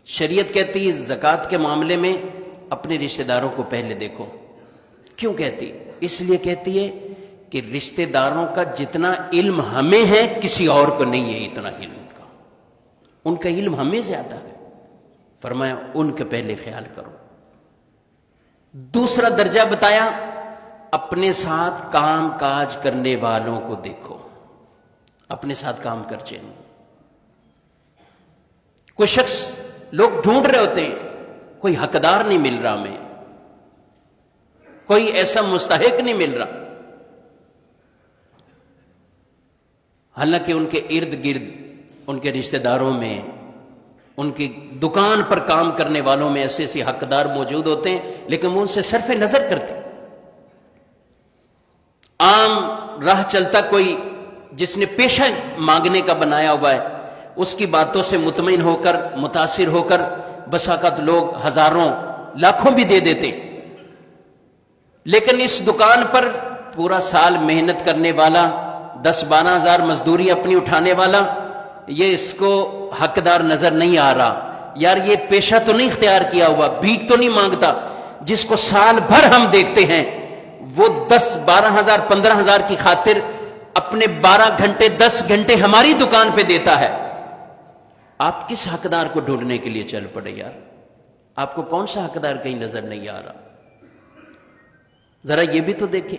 شریعت کہتی ہے زکوٰۃ کے معاملے میں اپنے رشتہ داروں کو پہلے دیکھو. کیوں کہتی؟ اس لیے کہتی ہے کہ رشتہ داروں کا جتنا علم ہمیں ہے کسی اور کو نہیں ہے اتنا علم کا. ان کا علم ہمیں زیادہ ہے. فرمایا ان کے پہلے خیال کرو. دوسرا درجہ بتایا اپنے ساتھ کام کاج کرنے والوں کو دیکھو. اپنے ساتھ کام کر چین. کوئی شخص لوگ ڈھونڈ رہے ہوتے ہیں, کوئی حقدار نہیں مل رہا ہمیں, کوئی ایسا مستحق نہیں مل رہا, حالانکہ ان کے ارد گرد ان کے رشتہ داروں میں, ان کی دکان پر کام کرنے والوں میں ایسے ایسے حقدار موجود ہوتے ہیں, لیکن وہ ان سے صرف نظر کرتے ہیں. عام راہ چلتا کوئی جس نے پیشہ مانگنے کا بنایا ہوا ہے, اس کی باتوں سے مطمئن ہو کر متاثر ہو کر بس اوقات لوگ ہزاروں لاکھوں بھی دے دیتے. لیکن اس دکان پر پورا سال محنت کرنے والا, 10-12 ہزار مزدوری اپنی اٹھانے والا, یہ اس کو حقدار نظر نہیں آ رہا. یار یہ پیشہ تو نہیں اختیار کیا ہوا, بھیک تو نہیں مانگتا. جس کو سال بھر ہم دیکھتے ہیں وہ 10-12 ہزار 15 ہزار کی خاطر اپنے 12 گھنٹے 10 گھنٹے ہماری دکان پہ دیتا ہے. آپ کس حقدار کو ڈھونڈنے کے لیے چل پڑے یار؟ آپ کو کون سا حقدار کہیں نظر نہیں آ رہا؟ ذرا یہ بھی تو دیکھیں.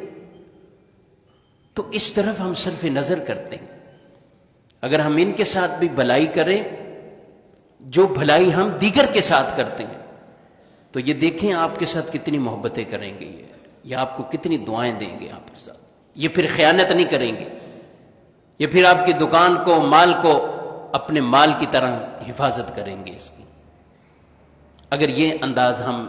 تو اس طرف ہم صرف نظر کرتے ہیں. اگر ہم ان کے ساتھ بھی بھلائی کریں جو بھلائی ہم دیگر کے ساتھ کرتے ہیں, تو یہ دیکھیں آپ کے ساتھ کتنی محبتیں کریں گے یہ آپ کو کتنی دعائیں دیں گے آپ کے ساتھ. یہ پھر خیانت نہیں کریں گے, یہ پھر آپ کی دکان کو, مال کو اپنے مال کی طرح حفاظت کریں گے اس کی. اگر یہ انداز ہم